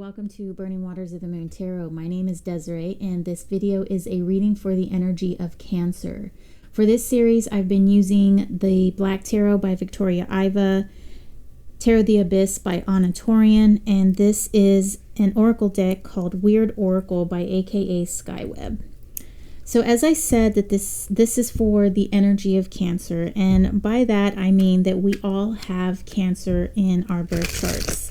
welcome to Burning Waters of the Moon Tarot. My name is Desiree, and this video is a reading for the energy of Cancer. For this series, I've been using the Black Tarot by Victoria Iva, Tarot the Abyss by Anna Torian, and this is an oracle deck called Weird Oracle by aka Skyweb. So as I said, that this is for the energy of Cancer, and by that I mean that we all have Cancer in our birth charts.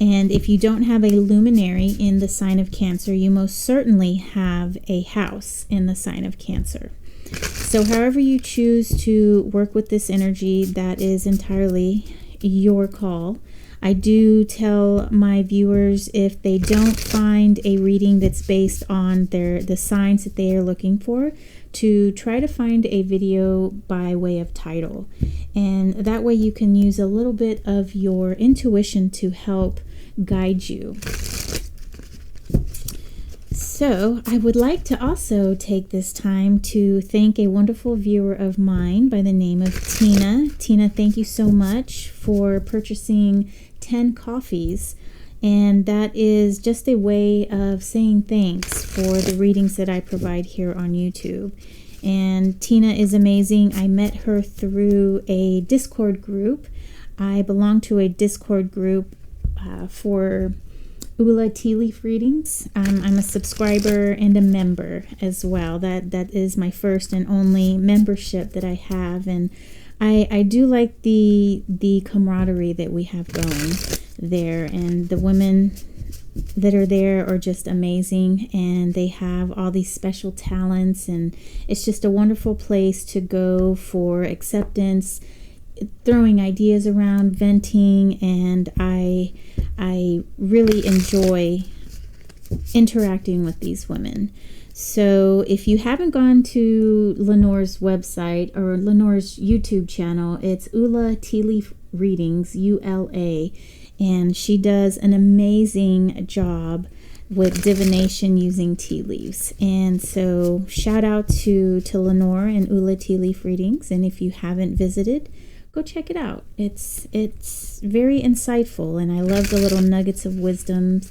And if you don't have a luminary in the sign of Cancer, you most certainly have a house in the sign of Cancer. So however you choose to work with this energy, that is entirely your call. I do tell my viewers, if they don't find a reading that's based on the signs that they are looking for, to try to find a video by way of title. And that way you can use a little bit of your intuition to help guide you. So I would like to also take this time to thank a wonderful viewer of mine by the name of Tina. Tina, thank you so much for purchasing 10 coffees. And that is just a way of saying thanks for the readings that I provide here on YouTube. And Tina is amazing. I met her through a Discord group. I belong to a Discord group for Ula tea leaf readings. I'm a subscriber and a member as well. That is my first and only membership that I have, and I do like the camaraderie that we have going there, and the women that are there are just amazing, and they have all these special talents, and it's just a wonderful place to go for acceptance, throwing ideas around, venting, and I really enjoy interacting with these women. So if you haven't gone to Lenore's website or Lenore's YouTube channel, it's Ula Tea Leaf Readings, ULA, and she does an amazing job with divination using tea leaves. And so shout out to Lenore and Ula Tea Leaf Readings, and if you haven't visited, go check it out. It's very insightful, and I love the little nuggets of wisdom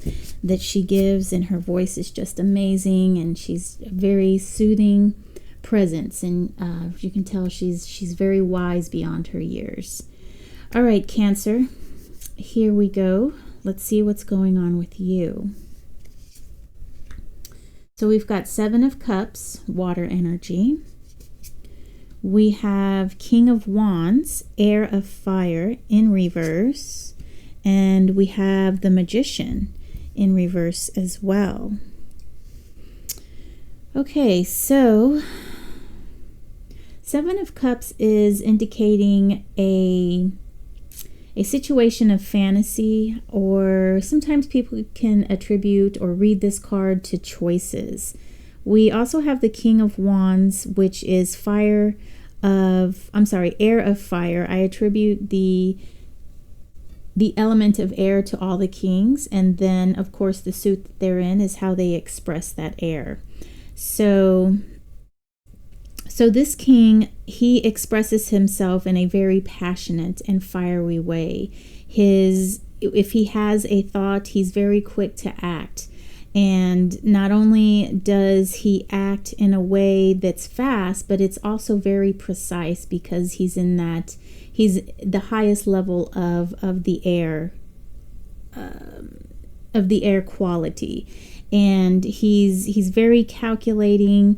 that she gives, and her voice is just amazing, and she's a very soothing presence, and you can tell she's very wise beyond her years. All right, Cancer, here we go. Let's see what's going on with you. So we've got Seven of Cups, water energy. We have King of Wands, Heir of Fire in reverse, and we have the Magician in reverse as well. Okay, so Seven of Cups is indicating a situation of fantasy, or sometimes people can attribute or read this card to choices. We also have the King of Wands, which is Heir of Fire. I attribute the element of air to all the kings, and then of course the suit that they're in is how they express that air. So this king, he expresses himself in a very passionate and fiery way. If he has a thought, he's very quick to act. And not only does he act in a way that's fast, but it's also very precise, because he's the highest level of the air quality, and he's very calculating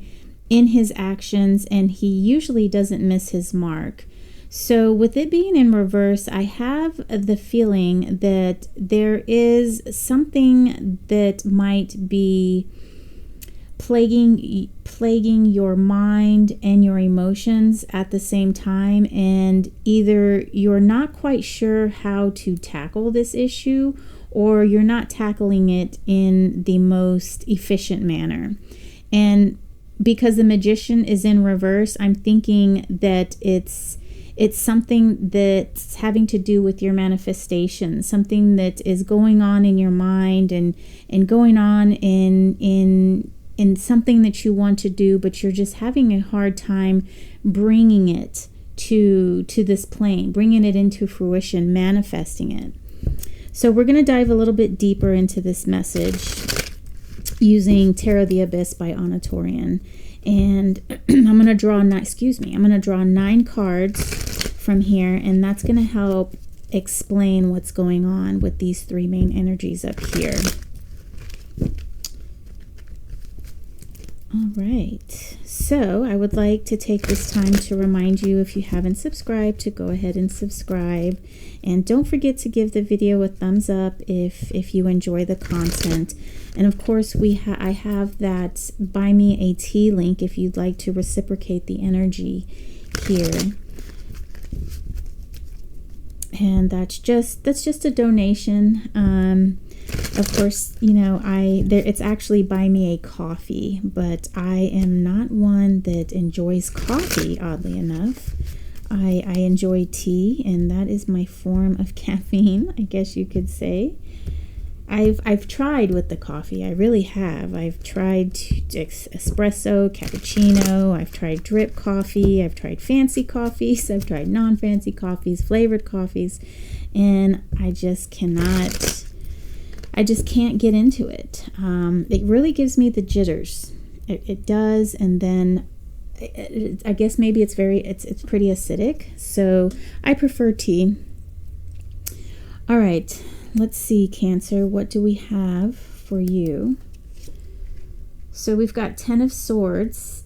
in his actions, and he usually doesn't miss his mark. So with it being in reverse, I have the feeling that there is something that might be plaguing your mind and your emotions at the same time, and either you're not quite sure how to tackle this issue, or you're not tackling it in the most efficient manner. And because the Magician is in reverse, I'm thinking that it's something that's having to do with your manifestation, something that is going on in your mind and going on in something that you want to do, but you're just having a hard time bringing it to this plane, bringing it into fruition, manifesting it. So we're going to dive a little bit deeper into this message using Tarot the Abyss by Anatorian. And I'm going to draw 9 cards from here, and that's going to help explain what's going on with these 3 main energies up here. All right, so I would like to take this time to remind you, if you haven't subscribed, to go ahead and subscribe. And don't forget to give the video a thumbs up if you enjoy the content. And of course, I have that Buy Me a Tea link if you'd like to reciprocate the energy here. And that's just a donation. Of course, you know, it's actually Buy Me a Coffee, but I am not one that enjoys coffee, oddly enough. I enjoy tea, and that is my form of caffeine, I guess you could say. I've tried with the coffee, I really have. I've tried espresso, cappuccino, I've tried drip coffee, I've tried fancy coffees, I've tried non-fancy coffees, flavored coffees, and I just can't get into it. It really gives me the jitters. It does, and then I guess maybe it's pretty acidic, so I prefer tea. All right, let's see, Cancer, what do we have for you? So we've got 10 of Swords,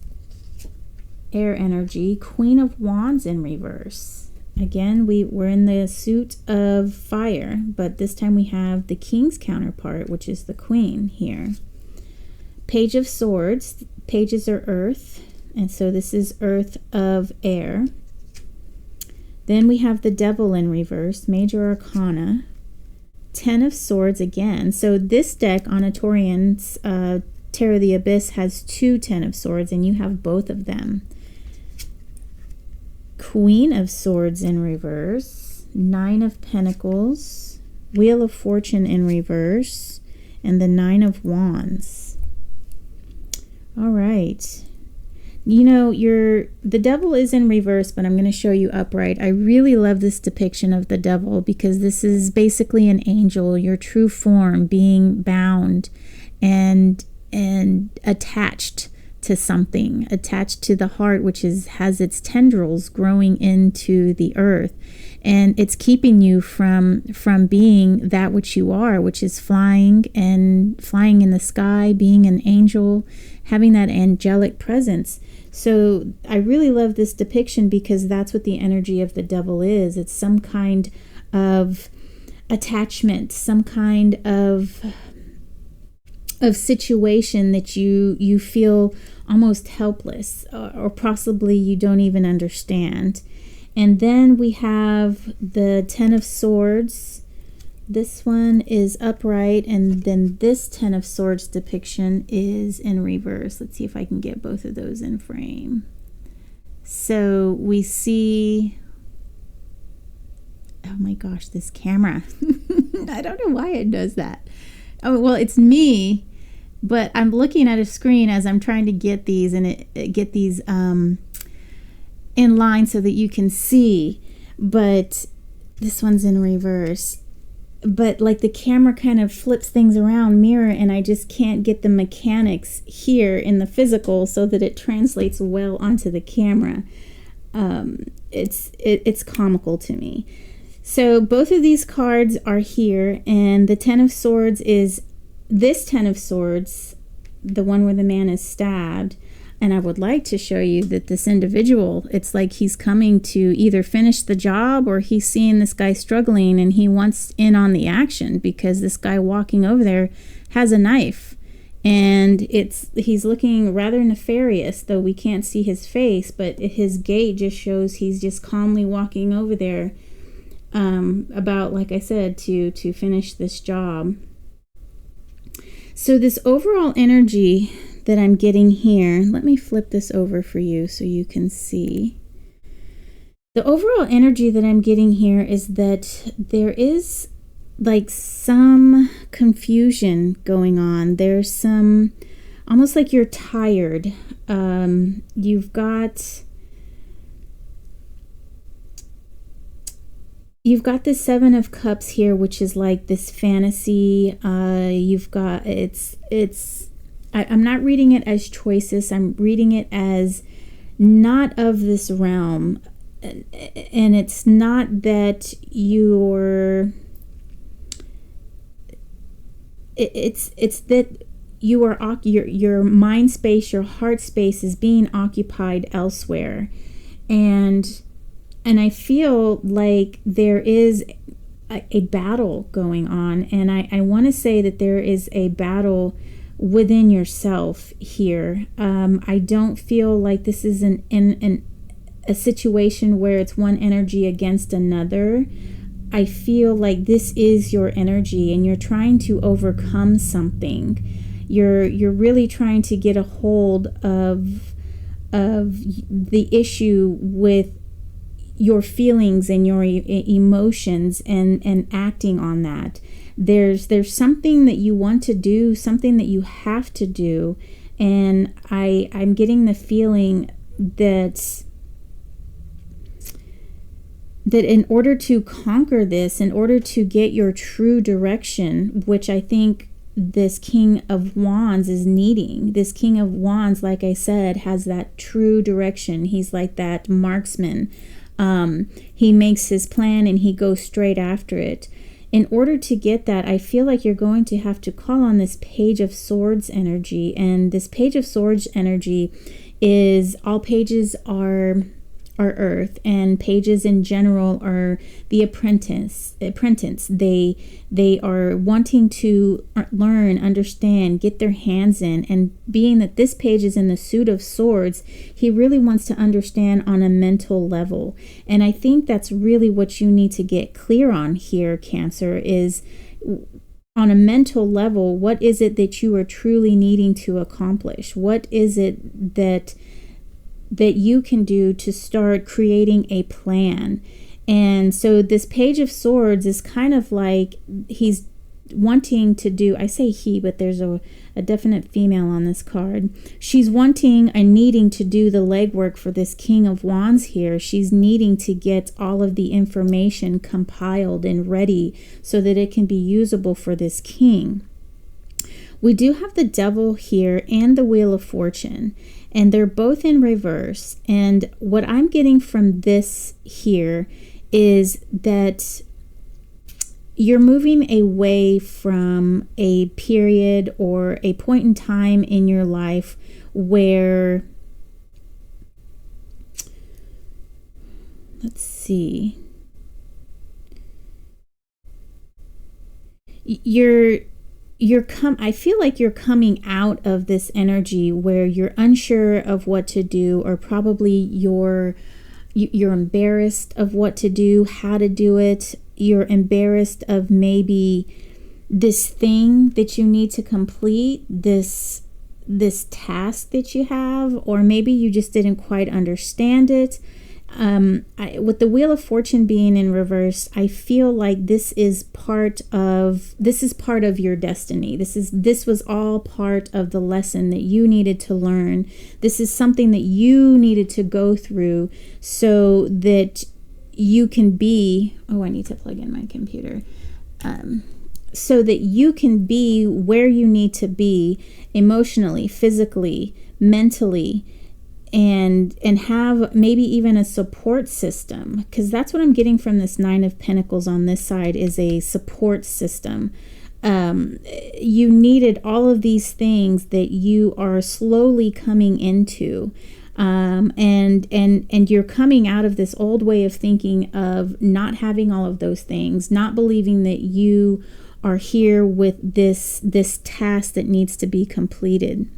air energy, Queen of Wands in reverse. Again, we're in the suit of fire, but this time we have the King's counterpart, which is the Queen here. Page of Swords, pages are earth, and so this is earth of air. Then we have the Devil in reverse, major arcana. 10 of Swords again. So this deck, Anatorian's Tarot the Abyss, has 2 10 of Swords, and you have both of them. Queen of Swords in reverse, 9 of Pentacles, Wheel of Fortune in reverse, and the 9 of Wands. All right. You know, the Devil is in reverse, but I'm going to show you upright. I really love this depiction of the Devil because this is basically an angel, your true form, being bound and attached to something, attached to the heart, which has its tendrils growing into the earth, and it's keeping you from being that which you are, which is flying in the sky, being an angel, having that angelic presence. So I really love this depiction because that's what the energy of the Devil is. It's some kind of attachment, some kind of situation that you feel almost helpless, or possibly you don't even understand. And then we have the 10 of Swords. This one is upright, and then this 10 of Swords depiction is in reverse. Let's see if I can get both of those in frame. So we see, oh my gosh, this camera. I don't know why it does that. Oh, well, it's me, but I'm looking at a screen as I'm trying to get these, and get these in line so that you can see. But this one's in reverse. But like the camera kind of flips things around, mirror, and I just can't get the mechanics here in the physical so that it translates well onto the camera. It's comical to me. So both of these cards are here, and the 10 of Swords is this 10 of Swords, the one where the man is stabbed. And I would like to show you that this individual, it's like he's coming to either finish the job, or he's seeing this guy struggling and he wants in on the action, because this guy walking over there has a knife, and he's looking rather nefarious, though we can't see his face, but his gait just shows he's just calmly walking over there, about, like I said, to finish this job. So this overall energy that I'm getting here, let me flip this over for you so you can see. The overall energy that I'm getting here is that there is like some confusion going on. There's some, almost like you're tired. You've got you've got this Seven of Cups here, which is like this fantasy. You've got I'm not reading it as choices. I'm reading it as not of this realm, and it's not that you're. It's that you are your mind space, your heart space is being occupied elsewhere, and I feel like there is a battle going on, and I want to say that there is a battle within yourself here. I don't feel like this is a situation where it's one energy against another. I feel like this is your energy, and you're trying to overcome something. You're really trying to get a hold of the issue with your feelings and your emotions, and acting on that. There's something that you want to do, something that you have to do, and I'm getting the feeling that in order to conquer this, in order to get your true direction, which I think this King of Wands is needing. This King of Wands, like I said, has that true direction. He's like that marksman. He makes his plan and he goes straight after it. In order to get that, I feel like you're going to have to call on this Page of Swords energy. And this Page of Swords energy is, all pages are earth, and pages in general are the apprentice. They are wanting to learn, understand, get their hands in, and being that this page is in the suit of swords, he really wants to understand on a mental level. And I think that's really what you need to get clear on here, Cancer, is on a mental level, what is it that you are truly needing to accomplish? What is it that you can do to start creating a plan? And so this Page of Swords is kind of like he's wanting to do, I say he, but there's a definite female on this card. She's wanting and needing to do the legwork for this King of Wands here. She's needing to get all of the information compiled and ready so that it can be usable for this king. We do have the Devil here and the Wheel of Fortune, and they're both in reverse. And what I'm getting from this here is that you're moving away from a period or a point in time in your life where, let's see, I feel like you're coming out of this energy where you're unsure of what to do, or probably you're embarrassed of what to do, how to do it. You're embarrassed of maybe this thing that you need to complete, this task that you have, or maybe you just didn't quite understand it. With the Wheel of Fortune being in reverse, I feel like this is part of your destiny. This was all part of the lesson that you needed to learn. This is something that you needed to go through so that you can be, I need to plug in my computer, so that you can be where you need to be emotionally, physically, mentally, and have maybe even a support system, because that's what I'm getting from this Nine of Pentacles on this side, is a support system. You needed all of these things that you are slowly coming into, and you're coming out of this old way of thinking of not having all of those things, not believing that you are here with this task that needs to be completed.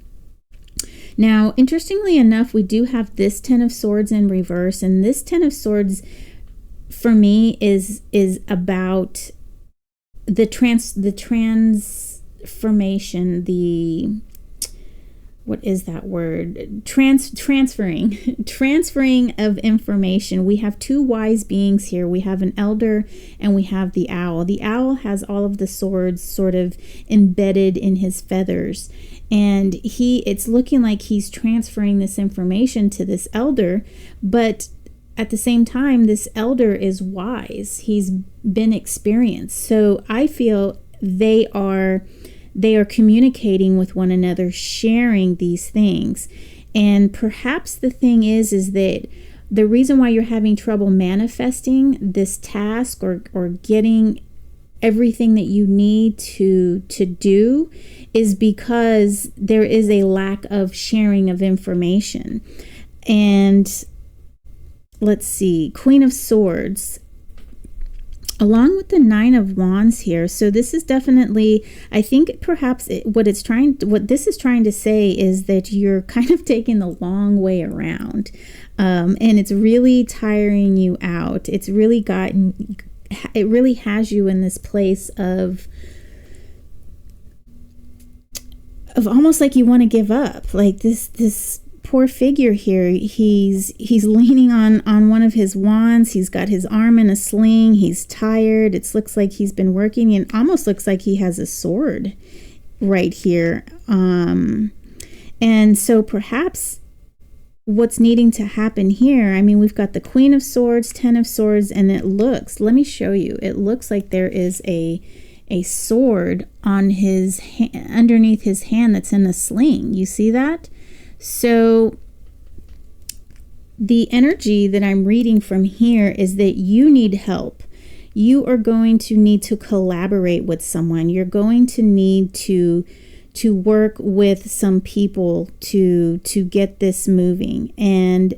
Now, interestingly enough, we do have this Ten of Swords in reverse, and this Ten of Swords for me is about the transformation, what is that word? Transferring of information. We have two wise beings here. We have an elder and we have the owl. The owl has all of the swords sort of embedded in his feathers. And it's looking like he's transferring this information to this elder, but at the same time, this elder is wise. He's been experienced. So I feel they are communicating with one another, sharing these things. And perhaps the thing is that the reason why you're having trouble manifesting this task or getting everything that you need to do is because there is a lack of sharing of information. And let's see, Queen of Swords, along with the Nine of Wands here. So this is definitely, I think perhaps what this is trying to say is that you're kind of taking the long way around. And it's really tiring you out. It really has you in this place of almost like you want to give up. Like this poor figure here, he's leaning on one of his wands. He's got his arm in a sling. He's tired. It looks like he's been working, and almost looks like he has a sword right here. And so perhaps what's needing to happen here, I mean, we've got the Queen of Swords, Ten of Swords, and let me show you. It looks like there is a sword on his underneath his hand that's in a sling. You see that? So the energy that I'm reading from here is that you need help. You are going to need to collaborate with someone. You're going to need to work with some people to get this moving. And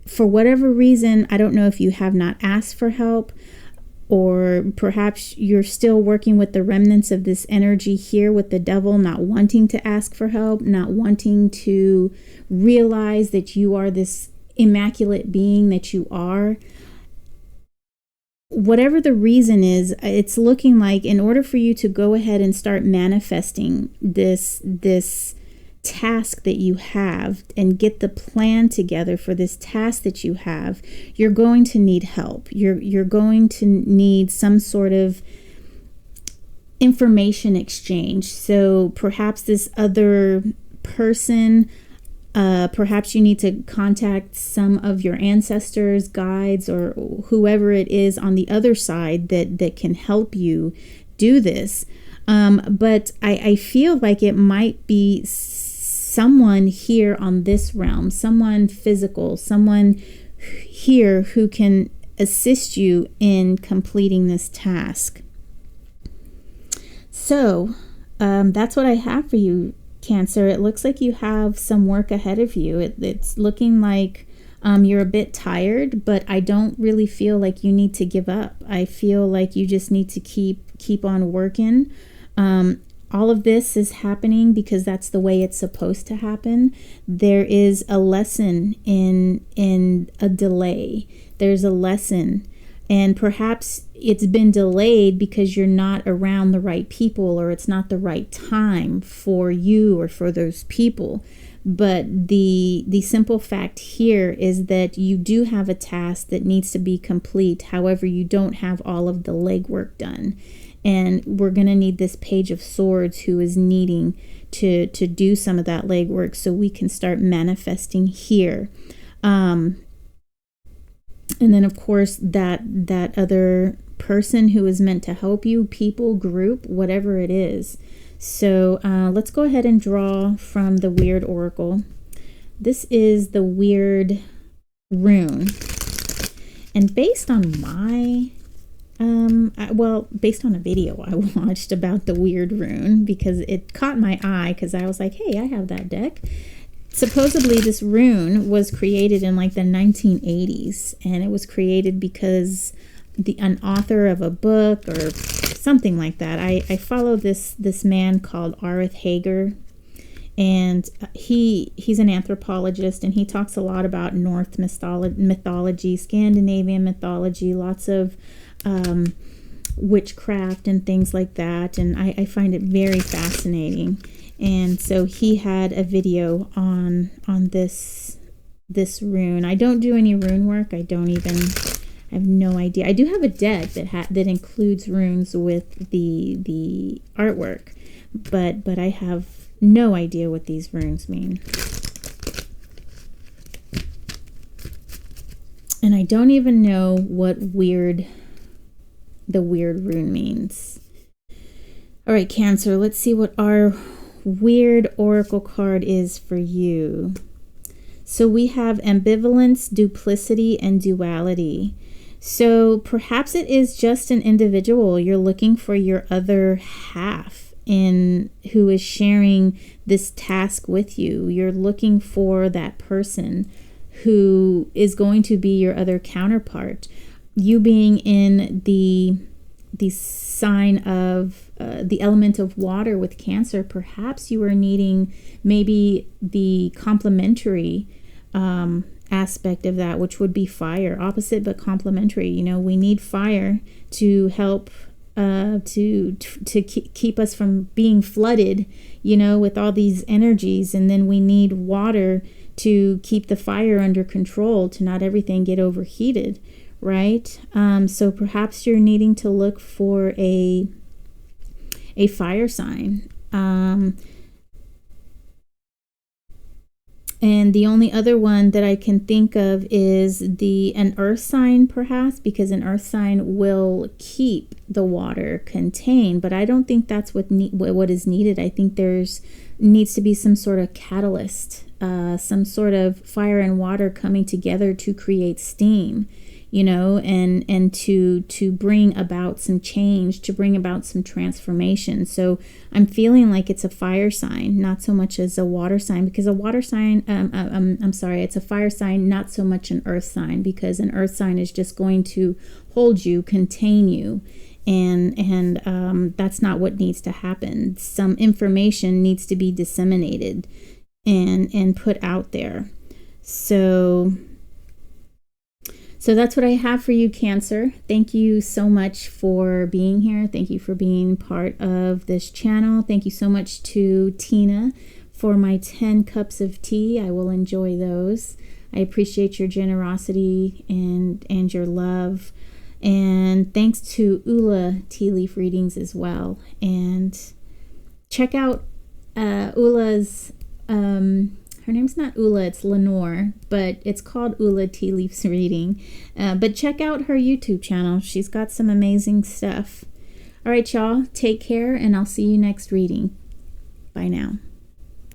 for whatever reason, I don't know if you have not asked for help, or perhaps you're still working with the remnants of this energy here with the devil, not wanting to ask for help, not wanting to realize that you are this immaculate being that you are. Whatever the reason is, it's looking like in order for you to go ahead and start manifesting this task that you have and get the plan together for this task that you have, you're going to need help. You're going to need some sort of information exchange. So perhaps this other person, perhaps you need to contact some of your ancestors, guides, or whoever it is on the other side that can help you do this. But I feel like it might be someone here on this realm, someone physical, someone here who can assist you in completing this task. So that's what I have for you, Cancer. It looks like you have some work ahead of you. It's looking like you're a bit tired, but I don't really feel like you need to give up. I feel like you just need to keep on working. All of this is happening because that's the way it's supposed to happen. There is a lesson in a delay. There's a lesson, and perhaps it's been delayed because you're not around the right people, or it's not the right time for you or for those people. But the simple fact here is that you do have a task that needs to be complete. However, you don't have all of the legwork done. And we're going to need this Page of Swords who is needing to do some of that legwork so we can start manifesting here. And then, of course, that other person who is meant to help you, people, group, whatever it is. So let's go ahead and draw from the Weird Oracle. This is the Weird Rune. And based on my... based on a video I watched about the Weird Rune, because it caught my eye, because I was like, hey, I have that deck. Supposedly this rune was created in like the 1980s, and it was created because an author of a book or something like that. I follow this man called Arith Hager, and he's an anthropologist, and he talks a lot about Norse mythology, Scandinavian mythology, lots of witchcraft and things like that, and I find it very fascinating. And so he had a video on this rune. I don't do any rune work. I have no idea. I do have a deck that includes runes with the artwork, but I have no idea what these runes mean. And I don't even know what the weird rune means. All right, Cancer, let's see what our weird oracle card is for you. So we have ambivalence, duplicity, and duality. So perhaps it is just an individual. You're looking for your other half who is sharing this task with you. You're looking for that person who is going to be your other counterpart. You being in the sign of the element of water with Cancer, perhaps you are needing maybe the complementary aspect of that, which would be fire. Opposite but complementary. You know, we need fire to help to keep us from being flooded, you know, with all these energies, and then we need water to keep the fire under control, to not everything get overheated, right? So perhaps you're needing to look for a fire sign. And the only other one that I can think of is an earth sign, perhaps, because an earth sign will keep the water contained. But I don't think that's what is needed. I think needs to be some sort of catalyst, some sort of fire and water coming together to create steam, you know, and to bring about some change, to bring about some transformation. So I'm feeling like it's a fire sign, not so much as a water sign, because a water sign, it's a fire sign, not so much an earth sign, because an earth sign is just going to hold you, contain you. And that's not what needs to happen. Some information needs to be disseminated and put out there. So that's what I have for you, Cancer. Thank you so much for being here. Thank you for being part of this channel. Thank you so much to Tina for my 10 cups of tea. I will enjoy those. I appreciate your generosity and your love. And thanks to Ula Tea Leaf Readings as well. And check out Ula's... her name's not Ula, it's Lenore, but it's called Ula Tea Leaves Reading. But check out her YouTube channel. She's got some amazing stuff. All right, y'all, take care, and I'll see you next reading. Bye now.